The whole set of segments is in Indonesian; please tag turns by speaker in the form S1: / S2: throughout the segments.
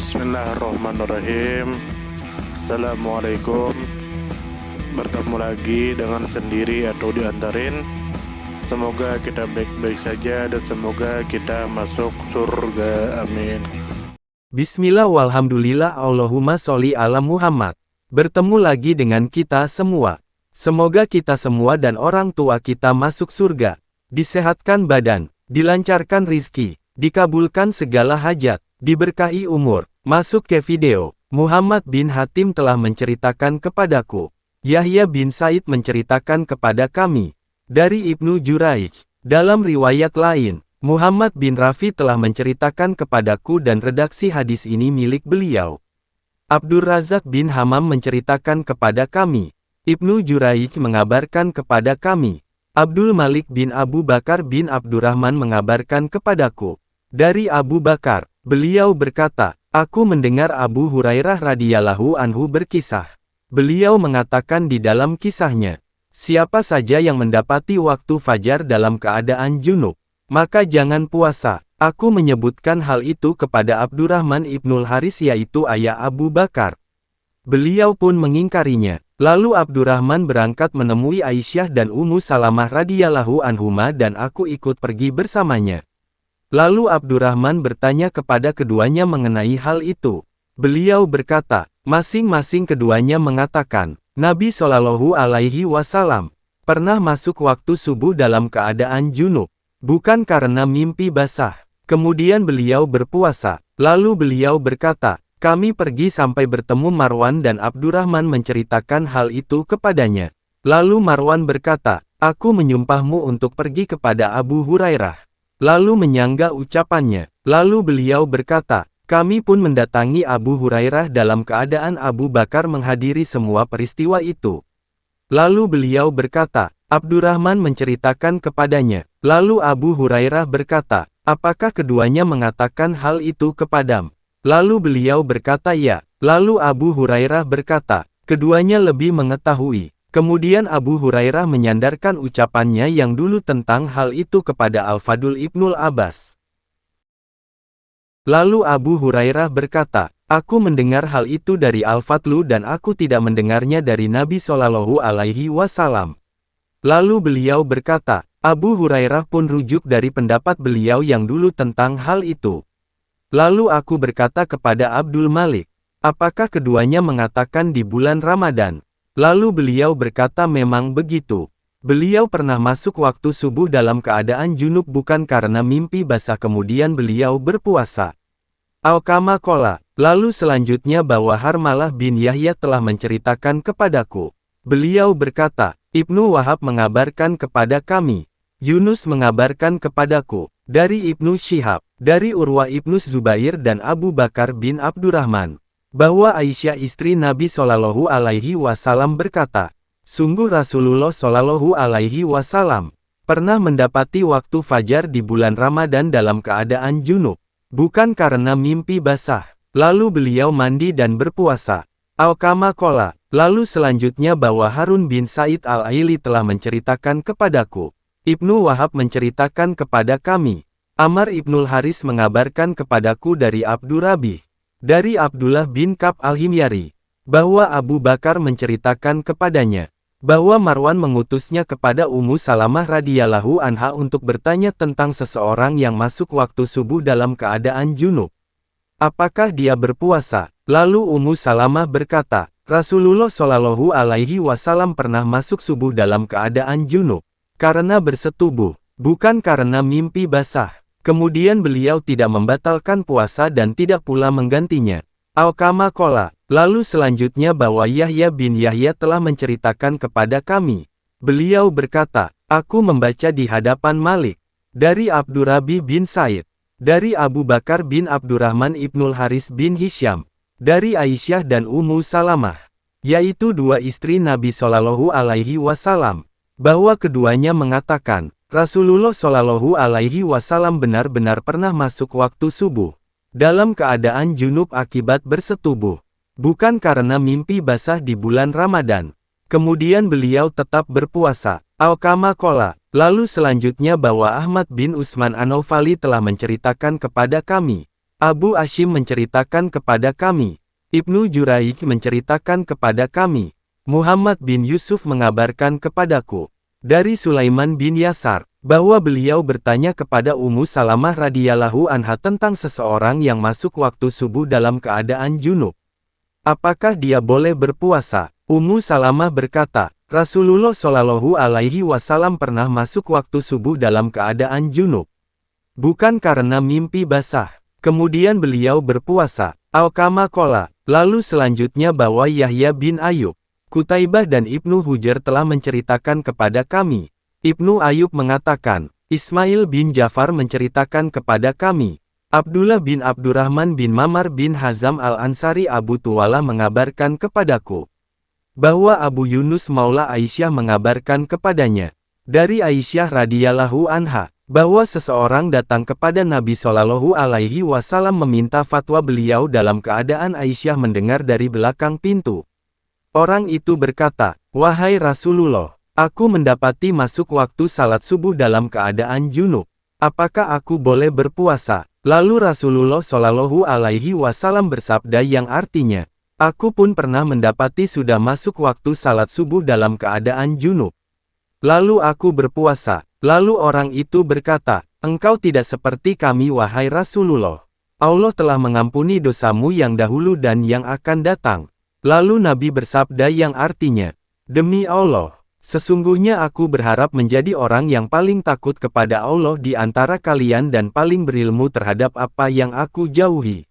S1: Bismillahirrahmanirrahim. Assalamualaikum. Bertemu lagi dengan sendiri atau diantarin. Semoga kita baik-baik saja dan semoga kita masuk surga. Amin.
S2: Bismillah walhamdulillah Allahumma sholli ala Muhammad. Bertemu lagi dengan kita semua. Semoga kita semua dan orang tua kita masuk surga. Disehatkan badan, dilancarkan rizki, dikabulkan segala hajat, diberkahi umur. Masuk ke video. Muhammad bin Hatim telah menceritakan kepadaku. Yahya bin Said menceritakan kepada kami. Dari Ibnu Juraij. Dalam riwayat lain, Muhammad bin Rafi telah menceritakan kepadaku dan redaksi hadis ini milik beliau. Abdur Razak bin Hammam menceritakan kepada kami. Ibnu Juraij mengabarkan kepada kami. Abdul Malik bin Abu Bakar bin Abdurrahman mengabarkan kepadaku. Dari Abu Bakar, beliau berkata, aku mendengar Abu Hurairah radhiyallahu anhu berkisah. Beliau mengatakan di dalam kisahnya, siapa saja yang mendapati waktu fajar dalam keadaan junub, maka jangan puasa. Aku menyebutkan hal itu kepada Abdurrahman ibnul Haris yaitu ayah Abu Bakar. Beliau pun mengingkarinya. Lalu Abdurrahman berangkat menemui Aisyah dan Ummu Salamah radhiyallahu anhuma dan aku ikut pergi bersamanya. Lalu Abdurrahman bertanya kepada keduanya mengenai hal itu. Beliau berkata, masing-masing keduanya mengatakan, Nabi Shallallahu Alaihi Wasallam pernah masuk waktu subuh dalam keadaan junub, bukan karena mimpi basah. Kemudian beliau berpuasa. Lalu beliau berkata, kami pergi sampai bertemu Marwan dan Abdurrahman menceritakan hal itu kepadanya. Lalu Marwan berkata, aku menyumpahmu untuk pergi kepada Abu Hurairah. Lalu menyangga ucapannya. Lalu beliau berkata, kami pun mendatangi Abu Hurairah dalam keadaan Abu Bakar menghadiri semua peristiwa itu. Lalu beliau berkata, Abdurrahman menceritakan kepadanya. Lalu Abu Hurairah berkata, apakah keduanya mengatakan hal itu kepadam? Lalu beliau berkata ya. Lalu Abu Hurairah berkata, keduanya lebih mengetahui. Kemudian Abu Hurairah menyandarkan ucapannya yang dulu tentang hal itu kepada Al-Fadl ibnul Abbas. Lalu Abu Hurairah berkata, aku mendengar hal itu dari Al-Fadlu dan aku tidak mendengarnya dari Nabi Shallallahu Alaihi Wasallam. Lalu beliau berkata, Abu Hurairah pun rujuk dari pendapat beliau yang dulu tentang hal itu. Lalu aku berkata kepada Abdul Malik, apakah keduanya mengatakan di bulan Ramadan? Lalu beliau berkata memang begitu. Beliau pernah masuk waktu subuh dalam keadaan junub bukan karena mimpi basah kemudian beliau berpuasa. Al-Kama Kola. Lalu selanjutnya bahwa Harmalah bin Yahya telah menceritakan kepadaku. Beliau berkata, Ibnu Wahab mengabarkan kepada kami. Yunus mengabarkan kepadaku. Dari Ibnu Syihab, dari Urwah ibnu Zubair dan Abu Bakar bin Abdurrahman, bahwa Aisyah istri Nabi Shallallahu Alaihi Wasallam berkata, sungguh Rasulullah Shallallahu Alaihi Wasallam pernah mendapati waktu fajar di bulan Ramadan dalam keadaan junub, bukan karena mimpi basah. Lalu beliau mandi dan berpuasa. Al-Kama Kola. Lalu selanjutnya bahwa Harun bin Said al-Aili telah menceritakan kepadaku. Ibnu Wahab menceritakan kepada kami. Amr ibnul Haris mengabarkan kepadaku dari Abdurrabih. Dari Abdullah bin Ka'b al-Himyari. Bahwa Abu Bakar menceritakan kepadanya. Bahwa Marwan mengutusnya kepada Ummu Salamah radhiyallahu anha untuk bertanya tentang seseorang yang masuk waktu subuh dalam keadaan junub. Apakah dia berpuasa? Lalu Ummu Salamah berkata, Rasulullah Shallallahu Alaihi Wasallam pernah masuk subuh dalam keadaan junub. Karena bersetubuh, bukan karena mimpi basah. Kemudian beliau tidak membatalkan puasa dan tidak pula menggantinya. Al-Kama Kola. Lalu selanjutnya bahwa Yahya bin Yahya telah menceritakan kepada kami. Beliau berkata, aku membaca di hadapan Malik. Dari Abdurrabih bin Said. Dari Abu Bakar bin Abdurrahman ibnul Haris bin Hisham. Dari Aisyah dan Ummu Salamah. Yaitu dua istri Nabi Shallallahu Alaihi Wasallam. Bahwa keduanya mengatakan, Rasulullah Shallallahu Alaihi Wasallam benar-benar pernah masuk waktu subuh dalam keadaan junub akibat bersetubuh, bukan karena mimpi basah di bulan Ramadan. Kemudian beliau tetap berpuasa. Al-Kama Kola. Lalu selanjutnya bahwa Ahmad bin Utsman An-Naufali telah menceritakan kepada kami. Abu Ashim menceritakan kepada kami. Ibnu Juraij menceritakan kepada kami. Muhammad bin Yusuf mengabarkan kepadaku dari Sulaiman bin Yasar bahwa beliau bertanya kepada Ummu Salamah radhiyallahu anha tentang seseorang yang masuk waktu subuh dalam keadaan junub. Apakah dia boleh berpuasa? Ummu Salamah berkata, Rasulullah Shallallahu alaihi wasallam pernah masuk waktu subuh dalam keadaan junub. Bukan karena mimpi basah. Kemudian beliau berpuasa. Al-Kama Kola. Lalu selanjutnya bahwa Yahya bin Ayub, Qutaibah dan Ibnu Hujar telah menceritakan kepada kami. Ibnu Ayub mengatakan, Ismail bin Jafar menceritakan kepada kami. Abdullah bin Abdurrahman bin Mamar bin Hazam al-Ansari Abu Tuwala mengabarkan kepadaku. Bahwa Abu Yunus Maula Aisyah mengabarkan kepadanya. Dari Aisyah radhiyallahu anha. Bahwa seseorang datang kepada Nabi Shallallahu alaihi wasallam meminta fatwa beliau dalam keadaan Aisyah mendengar dari belakang pintu. Orang itu berkata, Wahai Rasulullah, aku mendapati masuk waktu salat subuh dalam keadaan junub. Apakah aku boleh berpuasa? Lalu Rasulullah Shallallahu alaihi wasallam bersabda yang artinya, aku pun pernah mendapati sudah masuk waktu salat subuh dalam keadaan junub. Lalu aku berpuasa. Lalu orang itu berkata, engkau tidak seperti kami wahai Rasulullah. Allah telah mengampuni dosamu yang dahulu dan yang akan datang. Lalu Nabi bersabda yang artinya, demi Allah, sesungguhnya aku berharap menjadi orang yang paling takut kepada Allah di antara kalian dan paling berilmu terhadap apa yang aku jauhi.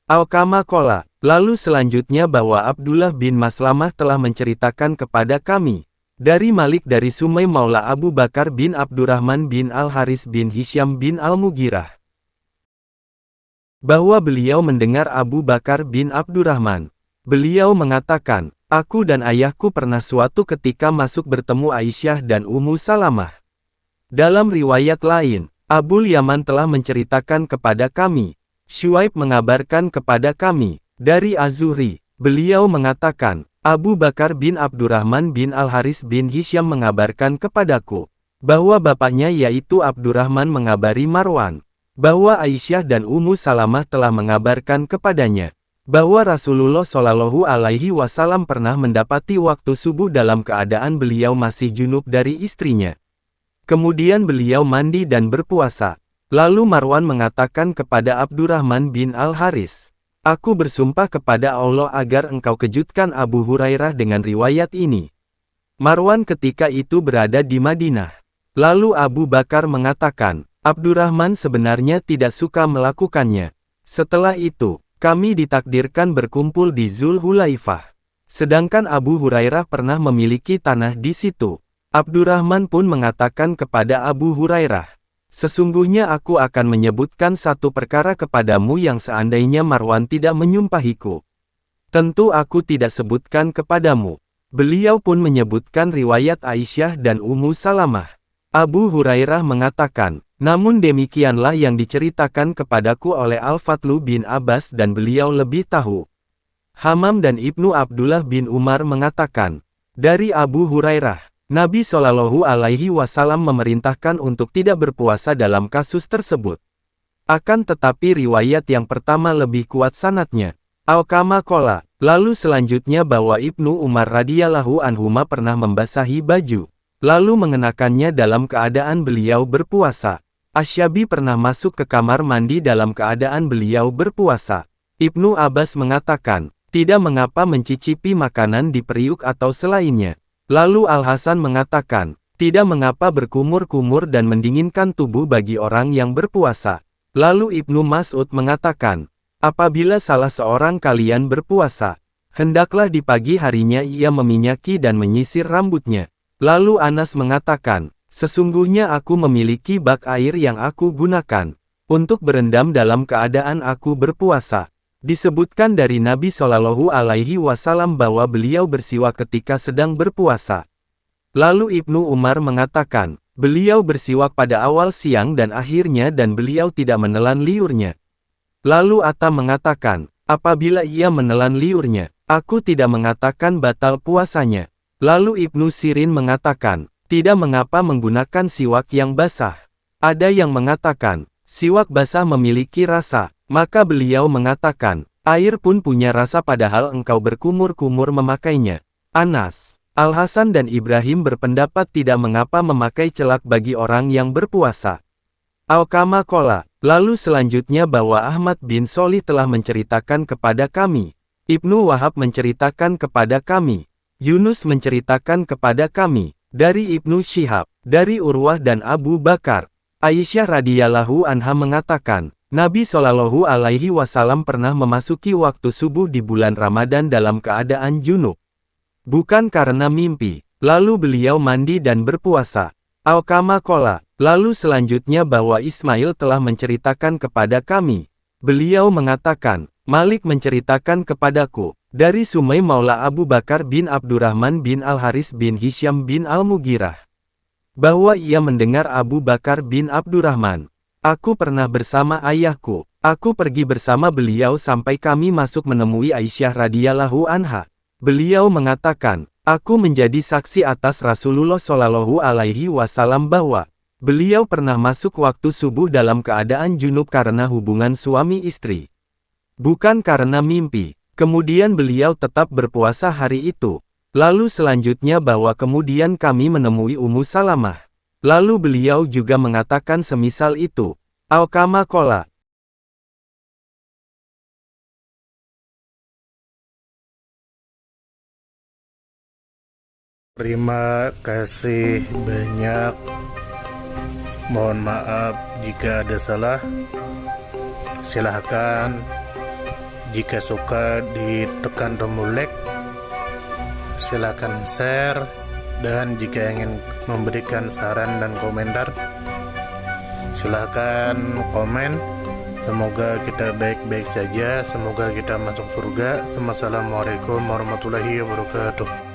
S2: Al-Kama Kola. Lalu selanjutnya bahwa Abdullah bin Maslamah telah menceritakan kepada kami. Dari Malik dari Sumay Maula Abu Bakar bin Abdurrahman bin Al-Haris bin Hisyam bin Al-Mughirah. Bahwa beliau mendengar Abu Bakar bin Abdurrahman. Beliau mengatakan, aku dan ayahku pernah suatu ketika masuk bertemu Aisyah dan Ummu Salamah. Dalam riwayat lain, Abul Yaman telah menceritakan kepada kami. Syuaib mengabarkan kepada kami. Dari Az-Zuhri, beliau mengatakan, Abu Bakar bin Abdurrahman bin Al-Haris bin Hisyam mengabarkan kepadaku, bahwa bapaknya yaitu Abdurrahman mengabari Marwan, bahwa Aisyah dan Ummu Salamah telah mengabarkan kepadanya, bahwa Rasulullah Shallallahu alaihi wasallam pernah mendapati waktu subuh dalam keadaan beliau masih junub dari istrinya. Kemudian beliau mandi dan berpuasa. Lalu Marwan mengatakan kepada Abdurrahman bin Al-Haris, aku bersumpah kepada Allah agar engkau kejutkan Abu Hurairah dengan riwayat ini. Marwan ketika itu berada di Madinah. Lalu Abu Bakar mengatakan, Abdurrahman sebenarnya tidak suka melakukannya. Setelah itu, kami ditakdirkan berkumpul di Zulhulaifah. Sedangkan Abu Hurairah pernah memiliki tanah di situ. Abdurrahman pun mengatakan kepada Abu Hurairah, sesungguhnya aku akan menyebutkan satu perkara kepadamu yang seandainya Marwan tidak menyumpahiku. Tentu aku tidak sebutkan kepadamu. Beliau pun menyebutkan riwayat Aisyah dan Ummu Salamah. Abu Hurairah mengatakan, namun demikianlah yang diceritakan kepadaku oleh Al-Fadlu bin Abbas dan beliau lebih tahu. Hamam dan Ibnu Abdullah bin Umar mengatakan, dari Abu Hurairah, Nabi Shallallahu alaihi wasallam memerintahkan untuk tidak berpuasa dalam kasus tersebut. Akan tetapi riwayat yang pertama lebih kuat sanadnya. Al-Kama Kola. Lalu selanjutnya bahwa Ibnu Umar radhiyallahu anhuma pernah membasahi baju, lalu mengenakannya dalam keadaan beliau berpuasa. Asyabi pernah masuk ke kamar mandi dalam keadaan beliau berpuasa. Ibnu Abbas mengatakan, tidak mengapa mencicipi makanan di periuk atau selainnya. Lalu Al-Hasan mengatakan, tidak mengapa berkumur-kumur dan mendinginkan tubuh bagi orang yang berpuasa. Lalu Ibnu Mas'ud mengatakan, apabila salah seorang kalian berpuasa, hendaklah di pagi harinya ia meminyaki dan menyisir rambutnya. Lalu Anas mengatakan, sesungguhnya aku memiliki bak air yang aku gunakan untuk berendam dalam keadaan aku berpuasa. Disebutkan dari Nabi Shallallahu alaihi wasallam bahwa beliau bersiwak ketika sedang berpuasa. Lalu Ibnu Umar mengatakan, beliau bersiwak pada awal siang dan akhirnya dan beliau tidak menelan liurnya. Lalu Atta mengatakan, apabila ia menelan liurnya, aku tidak mengatakan batal puasanya. Lalu Ibnu Sirin mengatakan, tidak mengapa menggunakan siwak yang basah. Ada yang mengatakan, siwak basah memiliki rasa. Maka beliau mengatakan, air pun punya rasa padahal engkau berkumur-kumur memakainya. Anas, Al-Hasan dan Ibrahim berpendapat tidak mengapa memakai celak bagi orang yang berpuasa. Al-Kama Kola, lalu selanjutnya bahwa Ahmad bin Solih telah menceritakan kepada kami. Ibnu Wahab menceritakan kepada kami. Yunus menceritakan kepada kami. Dari Ibnu Syihab, dari Urwah dan Abu Bakar. Aisyah radhiyallahu anha mengatakan, Nabi Shallallahu alaihi wasallam pernah memasuki waktu subuh di bulan Ramadan dalam keadaan junub. Bukan karena mimpi, lalu beliau mandi dan berpuasa. Al-Kama Kola, lalu selanjutnya bahwa Ismail telah menceritakan kepada kami. Beliau mengatakan, Malik menceritakan kepadaku, dari Sumai Maula Abu Bakar bin Abdurrahman bin Al-Haris bin Hisham bin Al-Mughirah. Bahwa ia mendengar Abu Bakar bin Abdurrahman. Aku pernah bersama ayahku, aku pergi bersama beliau sampai kami masuk menemui Aisyah radhiyallahu anha. Beliau mengatakan, aku menjadi saksi atas Rasulullah Shallallahu alaihi wasallam bahwa beliau pernah masuk waktu subuh dalam keadaan junub karena hubungan suami istri. Bukan karena mimpi. Kemudian beliau tetap berpuasa hari itu. Lalu selanjutnya bahwa kemudian kami menemui Ummu Salamah. Lalu beliau juga mengatakan semisal itu. Al-Kama Kola.
S1: Terima kasih banyak. Mohon maaf jika ada salah. Silahkan jika suka ditekan tombol like. Silahkan share. Dan jika ingin memberikan saran dan komentar, silahkan komen. Semoga kita baik-baik saja. Semoga kita masuk surga. Wassalamualaikum warahmatullahi wabarakatuh.